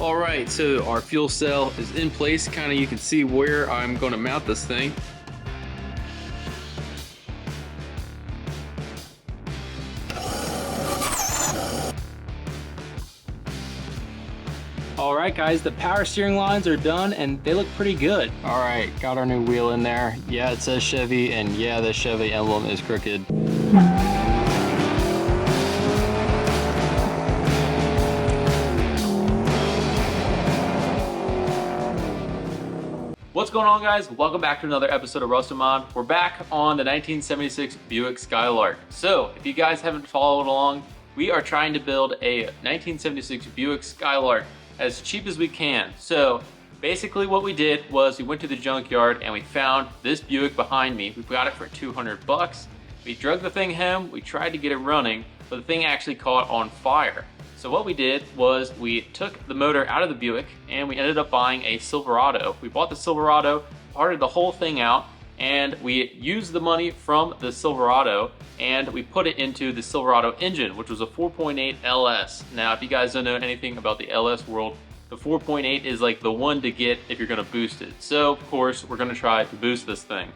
All right, so our fuel cell is in place. Kind of, you can see where I'm going to mount this thing. All right, guys, the power steering lines are done and they look pretty good. All right, got our new wheel in there. Yeah, it says Chevy, and yeah, the Chevy emblem is crooked. What's going on, guys? Welcome back to another episode of Rustomod. We're back on the 1976 Buick Skylark. So if you guys haven't followed along, we are trying to build a 1976 Buick Skylark as cheap as we can. So basically what we did was we went to the junkyard and we found this Buick behind me. We got it for 200 bucks. We drug the thing home, we tried to get it running, but the thing actually caught on fire. So what we did was we took the motor out of the Buick and we ended up buying a Silverado. We bought the Silverado, parted the whole thing out, and we used the money from the Silverado and we put it into the Silverado engine, which was a 4.8 LS. Now, if you guys don't know anything about the LS world, the 4.8 is like the one to get if you're gonna boost it. So, of course, we're gonna try to boost this thing.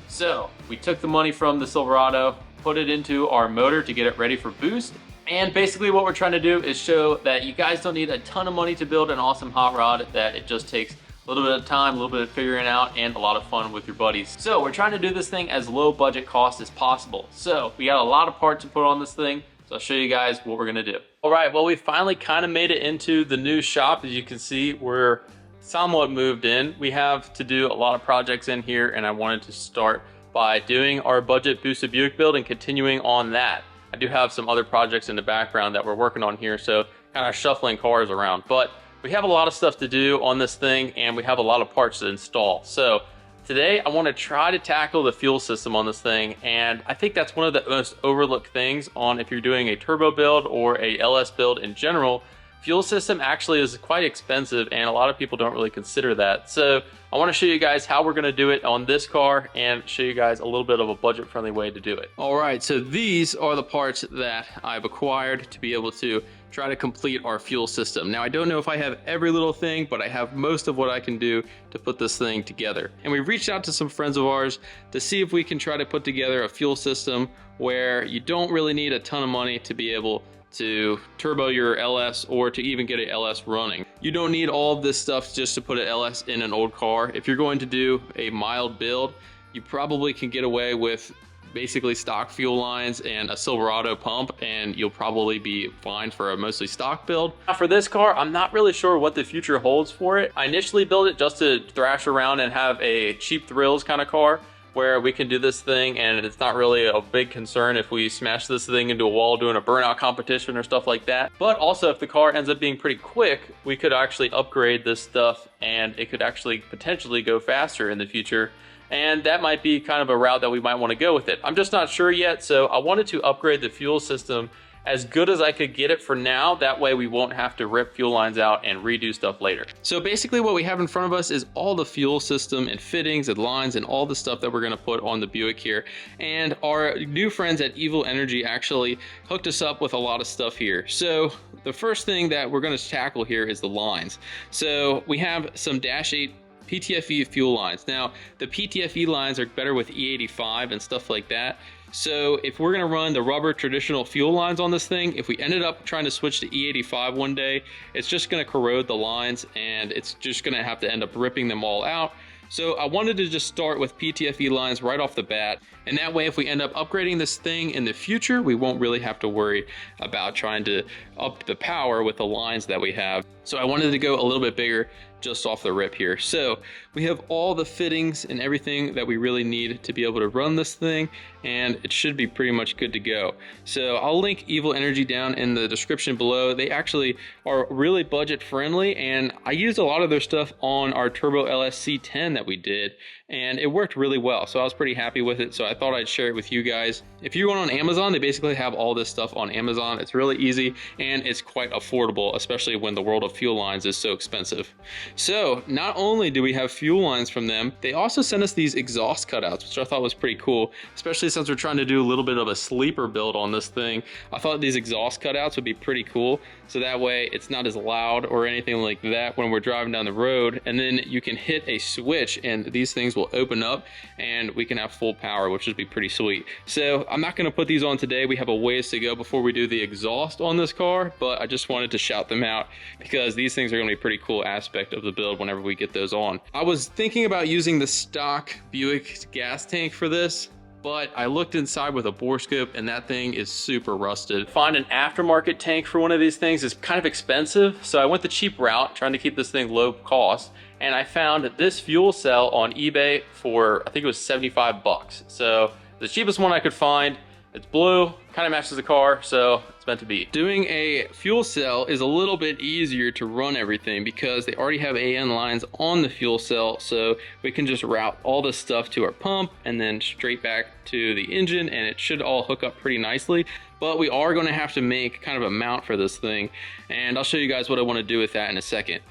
So, we took the money from the Silverado, put it into our motor to get it ready for boost, and basically what we're trying to do is show that you guys don't need a ton of money to build an awesome hot rod, that it just takes a little bit of time, a little bit of figuring out, and a lot of fun with your buddies. So we're trying to do this thing as low budget cost as possible. So we got a lot of parts to put on this thing, so I'll show you guys what we're gonna do. All right, well, we finally kind of made it into the new shop. As you can see, we're somewhat moved in. We have to do a lot of projects in here, and I wanted to start by doing our budget boosted Buick build and continuing on that. I do have some other projects in the background that we're working on here, so kind of shuffling cars around. But we have a lot of stuff to do on this thing, and we have a lot of parts to install. So today I want to try to tackle the fuel system on this thing, and I think that's one of the most overlooked things on if you're doing a turbo build or a LS build in general. Fuel system actually is quite expensive, and a lot of people don't really consider that. So I want to show you guys how we're going to do it on this car and show you guys a little bit of a budget friendly way to do it. All right, so these are the parts that I've acquired to be able to try to complete our fuel system. Now, I don't know if I have every little thing, but I have most of what I can do to put this thing together. And we reached out to some friends of ours to see if we can try to put together a fuel system where you don't really need a ton of money to be able to turbo your LS or to even get an LS running. You don't need all of this stuff just to put an LS in an old car. If you're going to do a mild build, you probably can get away with basically stock fuel lines and a Silverado pump, and you'll probably be fine for a mostly stock build. Now for this car, I'm not really sure what the future holds for it. I initially built it just to thrash around and have a cheap thrills kind of car where we can do this thing and it's not really a big concern if we smash this thing into a wall doing a burnout competition or stuff like that. But also, if the car ends up being pretty quick, we could actually upgrade this stuff and it could actually potentially go faster in the future. And that might be kind of a route that we might want to go with it. I'm just not sure yet, so I wanted to upgrade the fuel system as good as I could get it for now. That way we won't have to rip fuel lines out and redo stuff later. So basically what we have in front of us is all the fuel system and fittings and lines and all the stuff that we're gonna put on the Buick here. And our new friends at Evil Energy actually hooked us up with a lot of stuff here. So the first thing that we're gonna tackle here is the lines. So we have some Dash 8 PTFE fuel lines. Now, the PTFE lines are better with E85 and stuff like that. So if we're gonna run the rubber traditional fuel lines on this thing, if we ended up trying to switch to E85 one day, it's just gonna corrode the lines and it's just gonna have to end up ripping them all out. So I wanted to just start with PTFE lines right off the bat. And that way, if we end up upgrading this thing in the future, we won't really have to worry about trying to up the power with the lines that we have. So I wanted to go a little bit bigger just off the rip here. So we have all the fittings and everything that we really need to be able to run this thing, and it should be pretty much good to go. So I'll link Evil Energy down in the description below. They actually are really budget friendly, and I used a lot of their stuff on our Turbo LS C10 that we did, and it worked really well. So I was pretty happy with it. So I thought I'd share it with you guys. If you're going on Amazon, they basically have all this stuff on Amazon. It's really easy and it's quite affordable, especially when the world of fuel lines is so expensive. So not only do we have fuel lines from them, they also sent us these exhaust cutouts, which I thought was pretty cool, especially since we're trying to do a little bit of a sleeper build on this thing. I thought these exhaust cutouts would be pretty cool. So that way it's not as loud or anything like that when we're driving down the road. And then you can hit a switch and these things will open up and we can have full power, which would be pretty sweet. So I'm not going to put these on today. We have a ways to go before we do the exhaust on this car, but I just wanted to shout them out because these things are going to be a pretty cool aspect of the build whenever we get those on. I was thinking about using the stock Buick gas tank for this, but I looked inside with a bore scope and that thing is super rusted. Find an aftermarket tank for one of these things is kind of expensive, so I went the cheap route, trying to keep this thing low cost, and I found this fuel cell on eBay for, I think it was 75 bucks. So the cheapest one I could find. It's blue, kind of matches the car, so it's meant to be. Doing a fuel cell is a little bit easier to run everything because they already have AN lines on the fuel cell, so we can just route all this stuff to our pump and then straight back to the engine, and it should all hook up pretty nicely. But we are going to have to make kind of a mount for this thing, and I'll show you guys what I want to do with that in a second.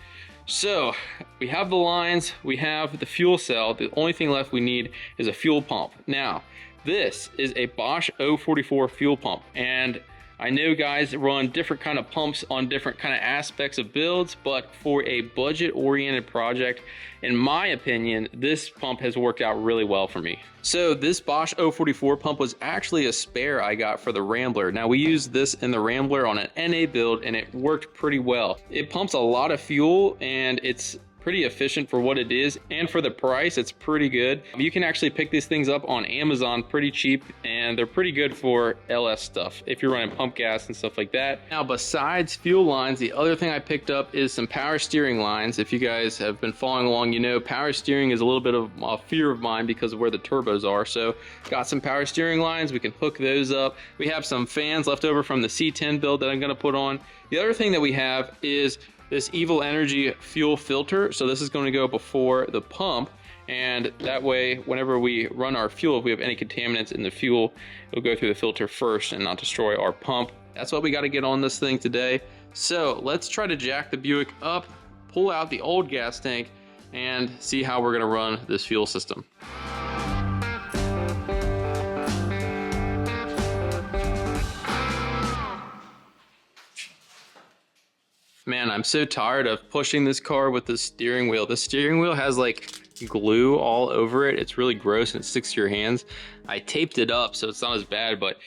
So we have the lines, we have the fuel cell. The only thing left we need is a fuel pump. Now, this is a Bosch 044 fuel pump, and I know guys run different kind of pumps on different kind of aspects of builds, but for a budget-oriented project, in my opinion, this pump has worked out really well for me. So this Bosch 044 pump was actually a spare I got for the Rambler. Now we used this in the Rambler on an NA build and it worked pretty well. It pumps a lot of fuel and it's pretty efficient for what it is, and for the price it's pretty good. You can actually pick these things up on Amazon pretty cheap, and they're pretty good for LS stuff if you're running pump gas and stuff like that. Now besides fuel lines, the other thing I picked up is some power steering lines. If you guys have been following along, you know power steering is a little bit of a fear of mine because of where the turbos are. So got some power steering lines, we can hook those up. We have some fans left over from the C10 build that I'm going to put on. The other thing that we have is this Evil Energy fuel filter. So this is going to go before the pump, and that way whenever we run our fuel, if we have any contaminants in the fuel, it'll go through the filter first and not destroy our pump. That's what we got to get on this thing today. So let's try to jack the Buick up, pull out the old gas tank, and see how we're going to run this fuel system. Man, I'm so tired of pushing this car with the steering wheel. The steering wheel has like glue all over it. It's really gross and it sticks to your hands. I taped it up so it's not as bad, but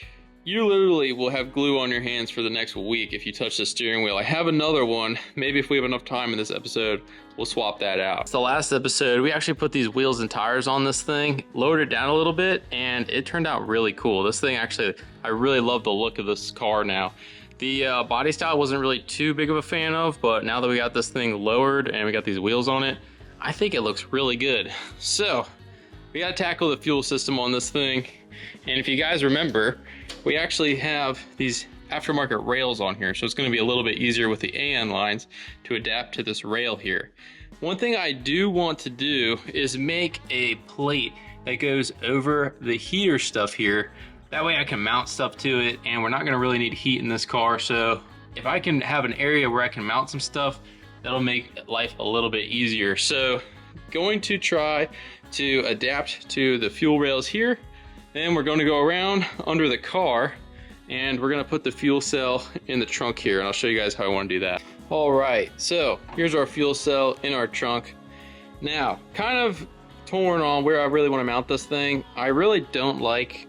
you literally will have glue on your hands for the next week if you touch the steering wheel. I have another one. Maybe if we have enough time in this episode, we'll swap that out. It's the last episode, we actually put these wheels and tires on this thing, lowered it down a little bit, and it turned out really cool. This thing actually, I really love the look of this car now. The body style I wasn't really too big of a fan of, but now that we got this thing lowered and we got these wheels on it, I think it looks really good. So we got to tackle the fuel system on this thing. And if you guys remember, we actually have these aftermarket rails on here, so it's going to be a little bit easier with the AN lines to adapt to this rail here. One thing I do want to do is make a plate that goes over the heater stuff here. That way I can mount stuff to it, and we're not going to really need heat in this car. So if I can have an area where I can mount some stuff, that'll make life a little bit easier. So going to try to adapt to the fuel rails here. Then we're going to go around under the car, and we're going to put the fuel cell in the trunk here, and I'll show you guys how I want to do that. All right, so here's our fuel cell in our trunk. Now, kind of torn on where I really want to mount this thing. I really don't like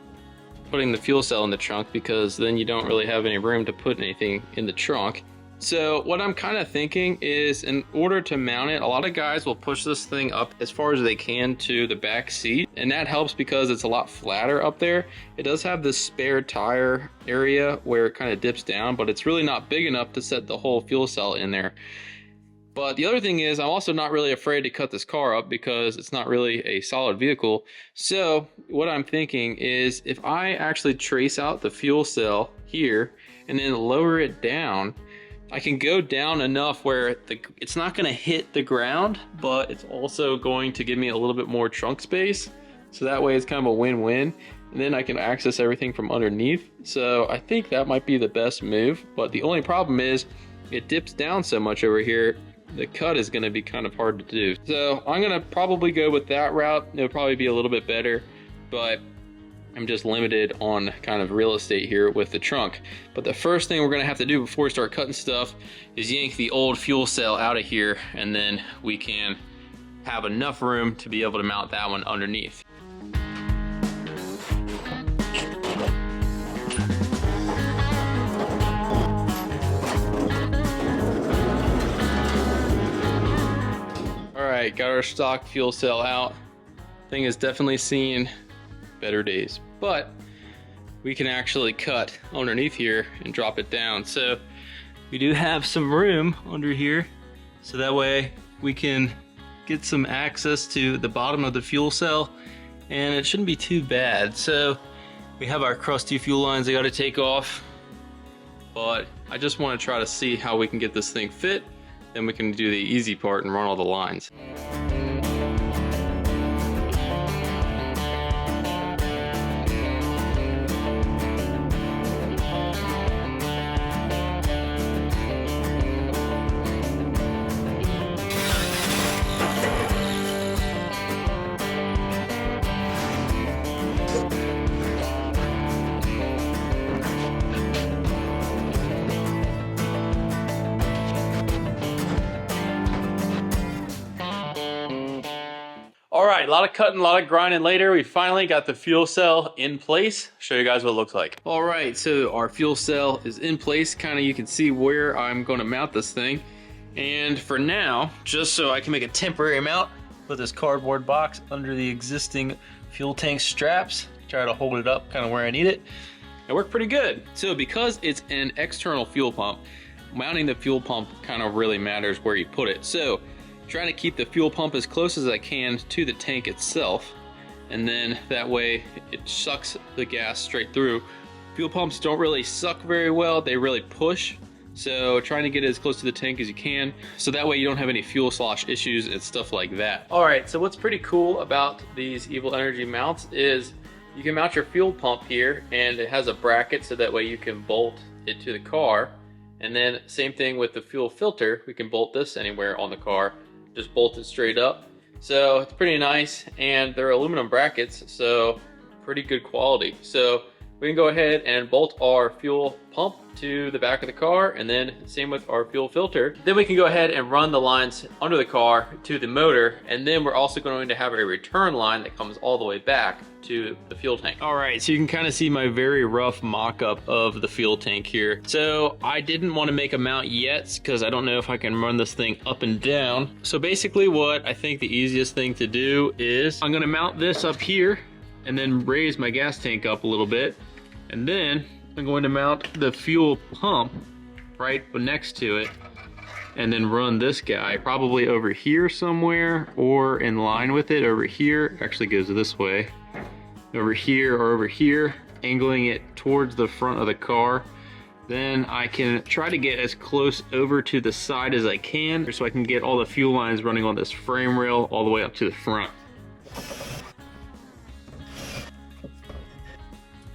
putting the fuel cell in the trunk because then you don't really have any room to put anything in the trunk. So what I'm kind of thinking is, in order to mount it, a lot of guys will push this thing up as far as they can to the back seat, and that helps because it's a lot flatter up there. It does have this spare tire area where it kind of dips down, but it's really not big enough to set the whole fuel cell in there. But the other thing is, I'm also not really afraid to cut this car up because it's not really a solid vehicle. So what I'm thinking is, if I actually trace out the fuel cell here and then lower it down I can go down enough where it's not gonna hit the ground, but it's also going to give me a little bit more trunk space. So that way it's kind of a win-win. And then I can access everything from underneath. So I think that might be the best move. But the only problem is it dips down so much over here. The cut is gonna be kind of hard to do. So I'm gonna probably go with that route. It'll probably be a little bit better, but I'm just limited on kind of real estate here with the trunk. But the first thing we're gonna have to do before we start cutting stuff is yank the old fuel cell out of here, and then we can have enough room to be able to mount that one underneath. All right, got our stock fuel cell out. Thing is definitely seen better days, but we can actually cut underneath here and drop it down. So we do have some room under here, so that way we can get some access to the bottom of the fuel cell, and it shouldn't be too bad. So we have our crusty fuel lines I got to take off, but I just want to try to see how we can get this thing fit. Then we can do the easy part and run all the lines. All right, a lot of cutting, a lot of grinding later. We finally got the fuel cell in place. Show you guys what it looks like. All right, so our fuel cell is in place. Kind of you can see where I'm going to mount this thing. And for now, just so I can make a temporary mount, put this cardboard box under the existing fuel tank straps. Try to hold it up kind of where I need it. It worked pretty good. So because it's an external fuel pump, mounting the fuel pump kind of really matters where you put it. So trying to keep the fuel pump as close as I can to the tank itself, and then that way it sucks the gas straight through. Fuel pumps don't really suck very well, they really push. So trying to get it as close to the tank as you can, so that way you don't have any fuel slosh issues and stuff like that. All right, so what's pretty cool about these Evil Energy mounts is you can mount your fuel pump here, and it has a bracket so that way you can bolt it to the car. And then same thing with the fuel filter, we can bolt this anywhere on the car. Just bolt it straight up. So it's pretty nice, and they're aluminum brackets, so pretty good quality. So we can go ahead and bolt our fuel pump to the back of the car, and then same with our fuel filter. Then we can go ahead and run the lines under the car to the motor, and then we're also going to have a return line that comes all the way back to the fuel tank. All right, so you can kind of see my very rough mock-up of the fuel tank here. So I didn't want to make a mount yet because I don't know if I can run this thing up and down. So basically what I think the easiest thing to do is I'm gonna mount this up here and then raise my gas tank up a little bit. And then I'm going to mount the fuel pump right next to it, and then run this guy probably over here somewhere, or in line with it over here. Actually goes this way. Over here or over here, angling it towards the front of the car. Then I can try to get as close over to the side as I can, so I can get all the fuel lines running on this frame rail all the way up to the front.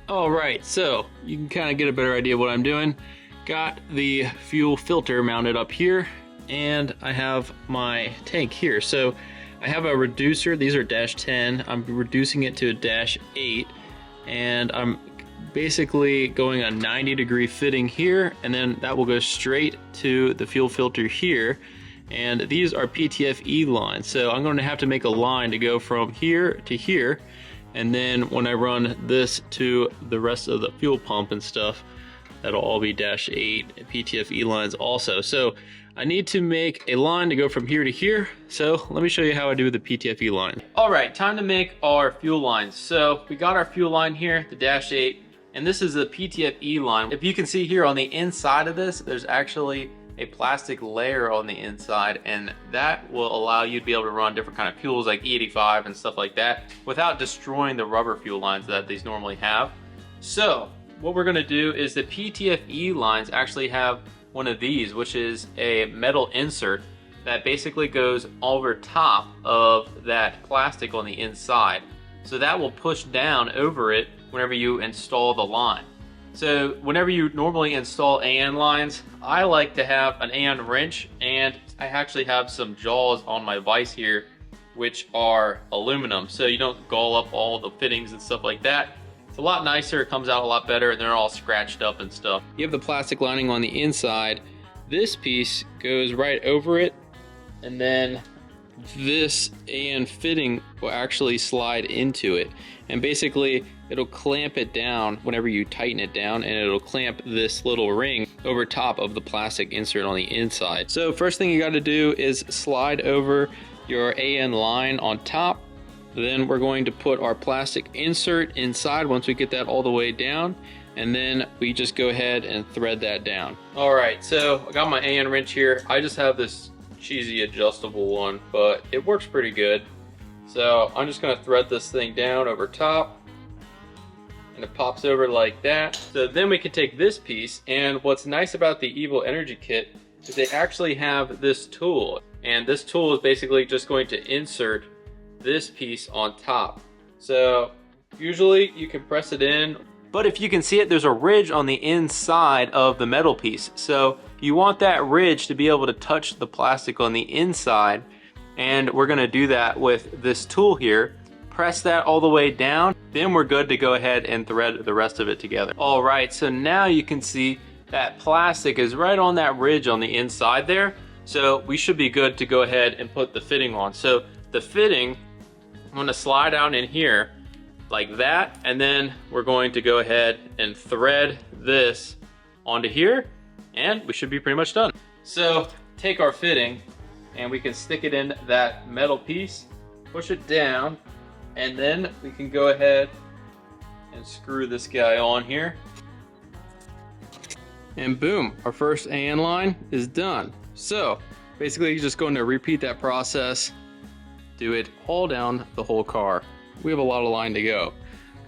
All right, so you can kind of get a better idea of what I'm doing. Got the fuel filter mounted up here, and I have my tank here. So I have a reducer, these are -10, I'm reducing it to a -8, and I'm basically going a 90-degree fitting here, and then that will go straight to the fuel filter here. And these are PTFE lines, so I'm going to have to make a line to go from here to here. And then when I run this to the rest of the fuel pump and stuff, that'll all be -8 PTFE lines also. So I need to make a line to go from here to here. So let me show you how I do the PTFE line. All right, time to make our fuel lines. So we got our fuel line here, the -8, and this is the PTFE line. If you can see here on the inside of this, there's actually a plastic layer on the inside, and that will allow you to be able to run different kind of fuels like E85 and stuff like that without destroying the rubber fuel lines that these normally have. So what we're going to do is the PTFE lines actually have one of these, which is a metal insert that basically goes over top of that plastic on the inside. So that will push down over it whenever you install the line. So whenever you normally install AN lines, I like to have an AN wrench, and I actually have some jaws on my vise here which are aluminum, so you don't gall up all the fittings and stuff like that. It's a lot nicer, it comes out a lot better, and they're all scratched up and stuff. You have the plastic lining on the inside. This piece goes right over it, and then this AN fitting will actually slide into it. And basically, it'll clamp it down whenever you tighten it down, and it'll clamp this little ring over top of the plastic insert on the inside. So first thing you gotta do is slide over your AN line on top. Then we're going to put our plastic insert inside once we get that all the way down, and then we just go ahead and thread that down. All right, so I got my AN wrench here. I just have this cheesy adjustable one, but it works pretty good. So I'm just gonna thread this thing down over top, and it pops over like that. So then we can take this piece, and what's nice about the Evil Energy Kit is they actually have this tool, and this tool is basically just going to insert this piece on top. So usually you can press it in, but if you can see it, there's a ridge on the inside of the metal piece. So you want that ridge to be able to touch the plastic on the inside, and we're gonna do that with this tool here. Press that all the way down, then we're good to go ahead and thread the rest of it together. All right, so now you can see that plastic is right on that ridge on the inside there. So we should be good to go ahead and put the fitting on. So the fitting, I'm gonna slide down in here like that, and then we're going to go ahead and thread this onto here, and we should be pretty much done. So take our fitting, and we can stick it in that metal piece, push it down, and then we can go ahead and screw this guy on here. And boom, our first AN line is done. So basically you're just going to repeat that process, do it all down the whole car. We have a lot of line to go,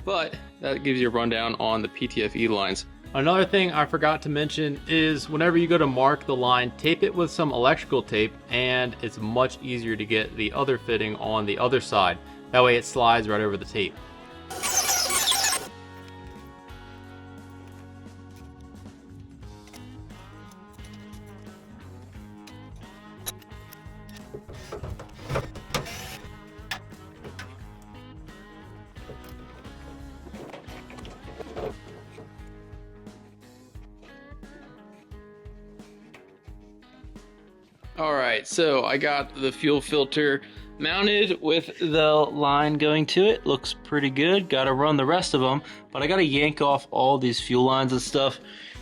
but that gives you a rundown on the PTFE lines. Another thing I forgot to mention is whenever you go to mark the line, tape it with some electrical tape, and it's much easier to get the other fitting on the other side. That way it slides right over the tape. All right, so I got the fuel filter mounted with the line going to it. Looks pretty good. Got to run the rest of them, but I got to yank off all these fuel lines and stuff,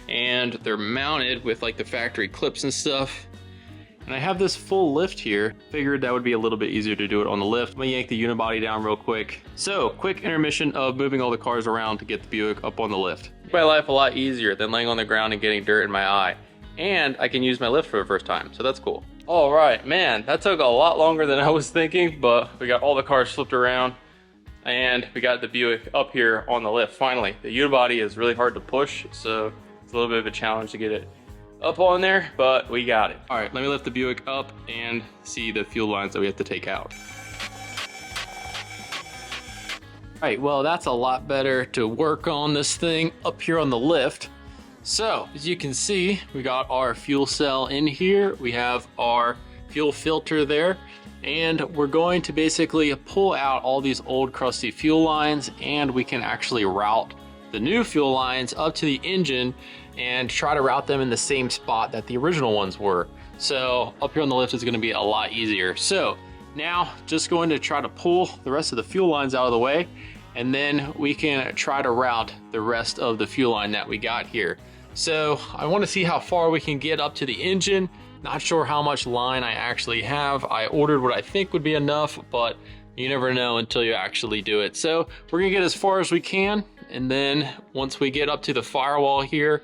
and they're mounted with like the factory clips and stuff. And I have this full lift here. Figured that would be a little bit easier to do it on the lift. I'm gonna yank the unibody down real quick. So, quick intermission of moving all the cars around to get the Buick up on the lift. Make my life a lot easier than laying on the ground and getting dirt in my eye. And I can use my lift for the first time, so that's cool. All right, man, that took a lot longer than I was thinking, but we got all the cars flipped around, and we got the Buick up here on the lift, finally. The unibody is really hard to push, so it's a little bit of a challenge to get it up on there, but we got it. All right, let me lift the Buick up and see the fuel lines that we have to take out. All right, well, that's a lot better to work on this thing up here on the lift. So, as you can see, we got our fuel cell in here. We have our fuel filter there, and we're going to basically pull out all these old crusty fuel lines, and we can actually route the new fuel lines up to the engine and try to route them in the same spot that the original ones were. So up here on the lift is going to be a lot easier. So now just going to try to pull the rest of the fuel lines out of the way, and then we can try to route the rest of the fuel line that we got here. So I want to see how far we can get up to the engine. Not sure how much line I actually have. I ordered what I think would be enough, but you never know until you actually do it. So we're gonna get as far as we can, and then once we get up to the firewall here,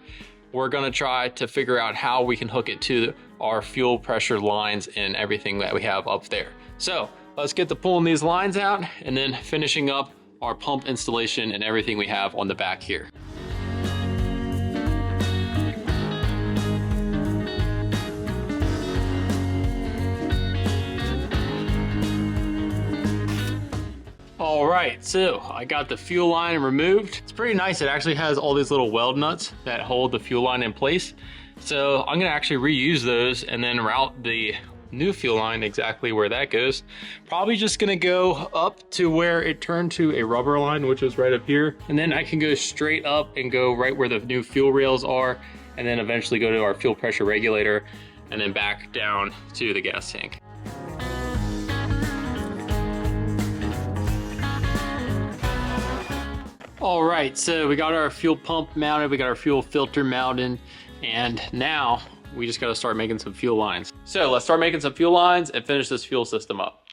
we're gonna try to figure out how we can hook it to our fuel pressure lines and everything that we have up there. So let's get to pulling these lines out and then finishing up our pump installation and everything we have on the back here. All right, so I got the fuel line removed. It's pretty nice. It actually has all these little weld nuts that hold the fuel line in place. So I'm gonna actually reuse those and then route the new fuel line exactly where that goes. Probably just gonna go up to where it turned to a rubber line, which is right up here. And then I can go straight up and go right where the new fuel rails are, and then eventually go to our fuel pressure regulator and then back down to the gas tank. All right, so we got our fuel pump mounted, we got our fuel filter mounted, and now we just gotta start making some fuel lines. So let's start making some fuel lines and finish this fuel system up.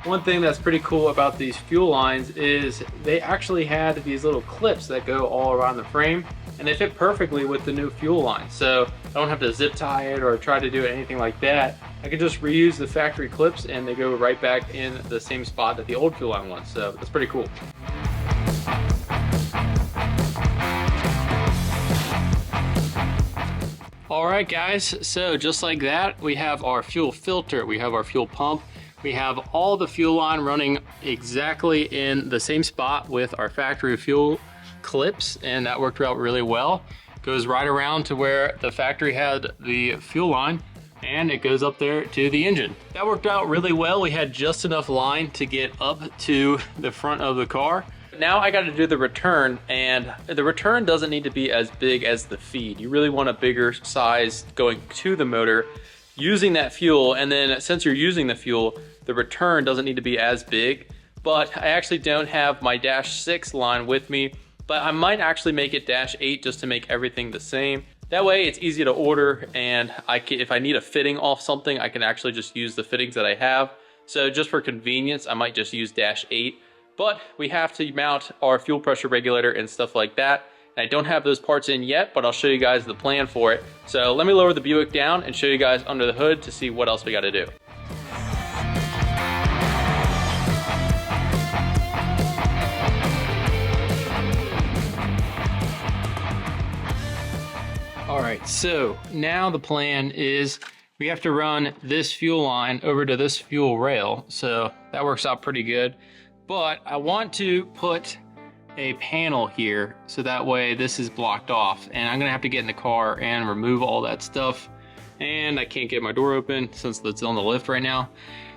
One thing that's pretty cool about these fuel lines is they actually had these little clips that go all around the frame, and they fit perfectly with the new fuel line. So I don't have to zip tie it or try to do anything like that. I can just reuse the factory clips and they go right back in the same spot that the old fuel line was. So that's pretty cool. All right guys, so just like that, we have our fuel filter, we have our fuel pump, we have all the fuel line running exactly in the same spot with our factory fuel clips, and that worked out really well. Goes right around to where the factory had the fuel line, and it goes up there to the engine. That worked out really well. We had just enough line to get up to the front of the car. Now I got to do the return, and the return doesn't need to be as big as the feed. You really want a bigger size going to the motor using that fuel, and then since you're using the fuel, the return doesn't need to be as big. But I actually don't have my -6 line with me, but I might actually make it -8 just to make everything the same. That way it's easy to order, and if I need a fitting off something, I can actually just use the fittings that I have. So just for convenience, I might just use -8. But we have to mount our fuel pressure regulator and stuff like that. And I don't have those parts in yet, but I'll show you guys the plan for it. So let me lower the Buick down and show you guys under the hood to see what else we got to do. All right, so now the plan is we have to run this fuel line over to this fuel rail. So that works out pretty good. But I want to put a panel here so that way this is blocked off, and I'm gonna have to get in the car and remove all that stuff, and I can't get my door open since it's on the lift right now.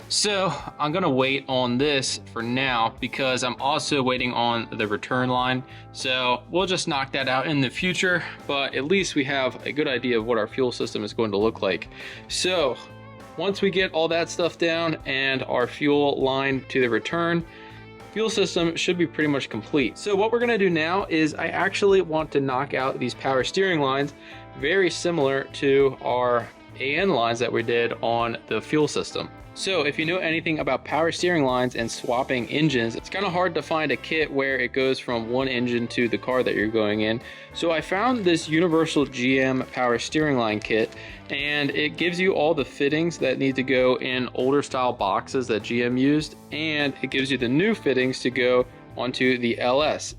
So I'm gonna wait on this for now because I'm also waiting on the return line. So we'll just knock that out in the future, but at least we have a good idea of what our fuel system is going to look like. So once we get all that stuff down and our fuel line to the return, fuel system should be pretty much complete. So what we're gonna do now is I actually want to knock out these power steering lines very similar to our AN lines that we did on the fuel system. So if you know anything about power steering lines and swapping engines, it's kind of hard to find a kit where it goes from one engine to the car that you're going in. So I found this universal GM power steering line kit, and it gives you all the fittings that need to go in older style boxes that GM used, and it gives you the new fittings to go onto the LS.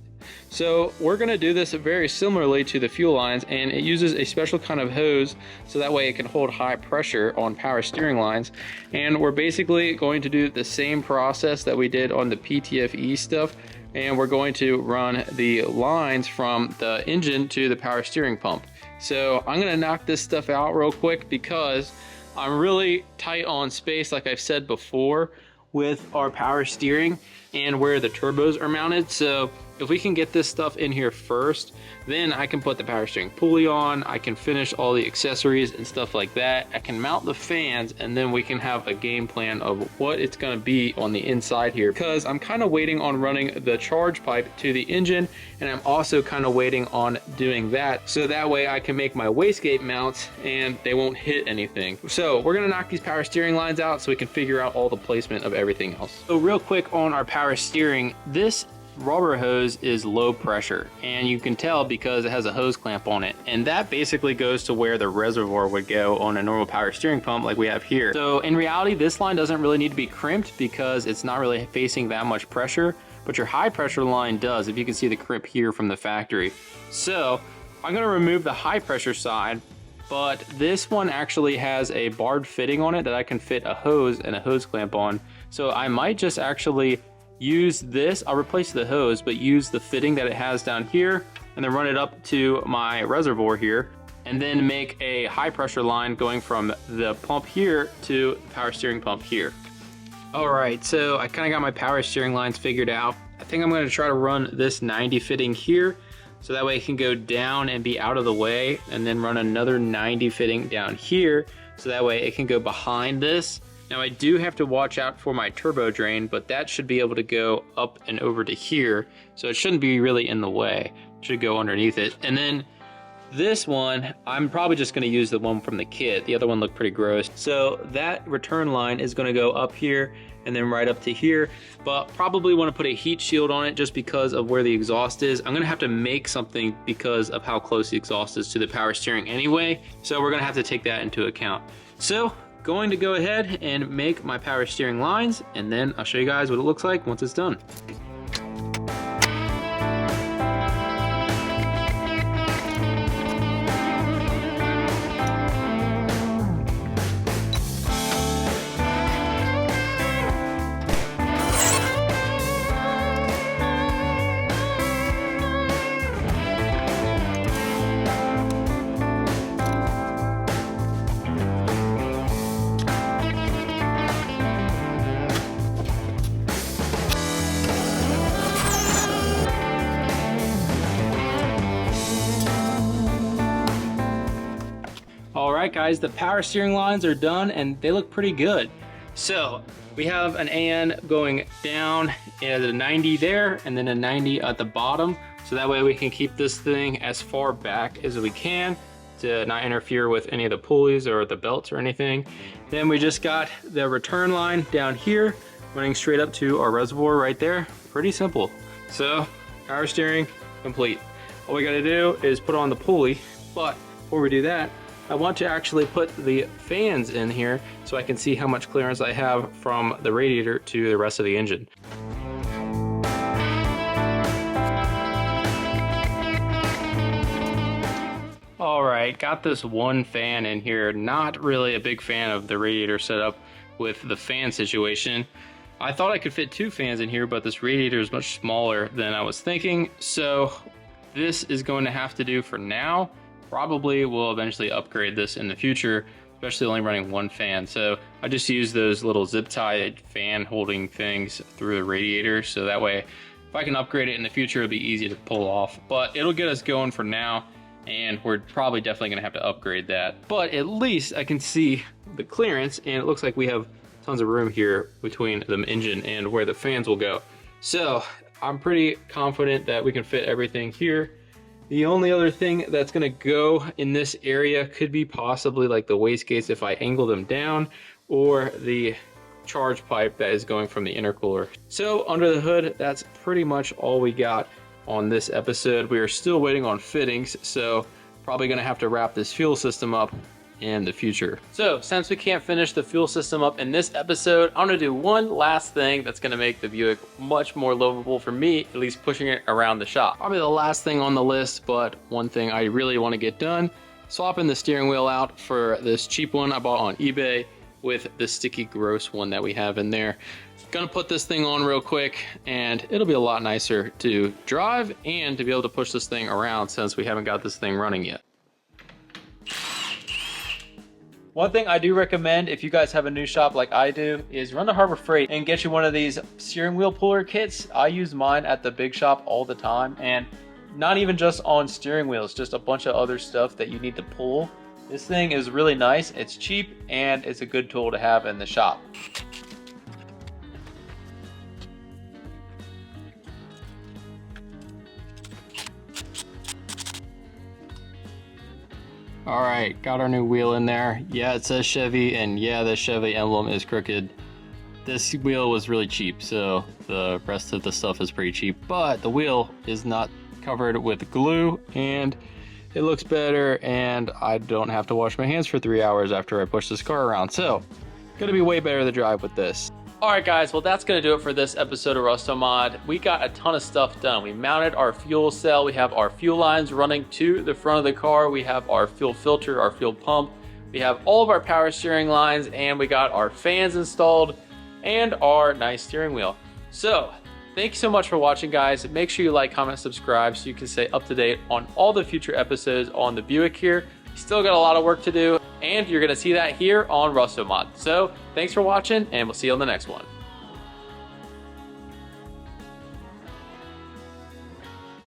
So we're going to do this very similarly to the fuel lines, and it uses a special kind of hose so that way it can hold high pressure on power steering lines. And we're basically going to do the same process that we did on the PTFE stuff, and we're going to run the lines from the engine to the power steering pump. So I'm going to knock this stuff out real quick because I'm really tight on space, like I've said before, with our power steering and where the turbos are mounted. So if we can get this stuff in here first, then I can put the power steering pulley on, I can finish all the accessories and stuff like that, I can mount the fans, and then we can have a game plan of what it's going to be on the inside here, because I'm kind of waiting on running the charge pipe to the engine, and I'm also kind of waiting on doing that so that way I can make my wastegate mounts and they won't hit anything. So we're going to knock these power steering lines out so we can figure out all the placement of everything else. So real quick on our power steering, this rubber hose is low pressure, and you can tell because it has a hose clamp on it, and that basically goes to where the reservoir would go on a normal power steering pump like we have here. So in reality, this line doesn't really need to be crimped because it's not really facing that much pressure, but your high pressure line does, if you can see the crimp here from the factory. So I'm gonna remove the high pressure side, but this one actually has a barred fitting on it that I can fit a hose and a hose clamp on. So I might just actually use this. I'll replace the hose, but use the fitting that it has down here and then run it up to my reservoir here, and then make a high pressure line going from the pump here to the power steering pump here. All right, so I kind of got my power steering lines figured out. I think I'm going to try to run this 90 fitting here, so that way it can go down and be out of the way, and then run another 90 fitting down here, so that way it can go behind this. Now I do have to watch out for my turbo drain, but that should be able to go up and over to here, so it shouldn't be really in the way. It should go underneath it. And then this one, I'm probably just gonna use the one from the kit. The other one looked pretty gross. So that return line is gonna go up here and then right up to here, but probably wanna put a heat shield on it just because of where the exhaust is. I'm gonna have to make something because of how close the exhaust is to the power steering anyway, so we're gonna have to take that into account. So, going to go ahead and make my power steering lines, and then I'll show you guys what it looks like once it's done. Alright guys, the power steering lines are done and they look pretty good. So we have an AN going down at a 90 there and then a 90 at the bottom. So that way we can keep this thing as far back as we can to not interfere with any of the pulleys or the belts or anything. Then we just got the return line down here running straight up to our reservoir right there. Pretty simple. So power steering complete. All we gotta do is put on the pulley, but before we do that, I want to actually put the fans in here so I can see how much clearance I have from the radiator to the rest of the engine. All right, got this one fan in here. Not really a big fan of the radiator setup with the fan situation. I thought I could fit 2 fans in here, but this radiator is much smaller than I was thinking. So this is going to have to do for now. Probably will eventually upgrade this in the future, especially only running 1 fan. So I just use those little zip tied fan holding things through the radiator, so that way if I can upgrade it in the future it'll be easy to pull off. But it'll get us going for now, and we're probably definitely gonna have to upgrade that. But at least I can see the clearance, and it looks like we have tons of room here between the engine and where the fans will go. So I'm pretty confident that we can fit everything here. The only other thing that's gonna go in this area could be possibly like the wastegates if I angle them down, or the charge pipe that is going from the intercooler. So under the hood, that's pretty much all we got on this episode. We are still waiting on fittings, so probably gonna have to wrap this fuel system up in the future. So since we can't finish the fuel system up in this episode, I'm gonna do one last thing that's gonna make the Buick much more livable for me, at least pushing it around the shop. Probably the last thing on the list, but one thing I really want to get done: swapping the steering wheel out for this cheap one I bought on eBay with the sticky gross one that we have in there. Gonna put this thing on real quick, and it'll be a lot nicer to drive and to be able to push this thing around since we haven't got this thing running yet. One thing I do recommend if you guys have a new shop like I do is run to Harbor Freight and get you one of these steering wheel puller kits. I use mine at the big shop all the time, and not even just on steering wheels, just a bunch of other stuff that you need to pull. This thing is really nice, it's cheap, and it's a good tool to have in the shop. All right, got our new wheel in there. Yeah, it says Chevy, and yeah, the Chevy emblem is crooked. this wheel was really cheap, so the rest of the stuff is pretty cheap, but the wheel is not covered with glue and it looks better, and I don't have to wash my hands for 3 hours after I push this car around. So gonna be way better to drive with this. All right, guys, well, that's going to do it for this episode of Rustomod. We got a ton of stuff done. We mounted our fuel cell. We have our fuel lines running to the front of the car. We have our fuel filter, our fuel pump. We have all of our power steering lines, and we got our fans installed and our nice steering wheel. So thank you so much for watching, guys. Make sure you like, comment, subscribe so you can stay up to date on all the future episodes on the Buick here. Still got a lot of work to do, and you're gonna see that here on Rustomod. So thanks for watching, and we'll see you on the next one.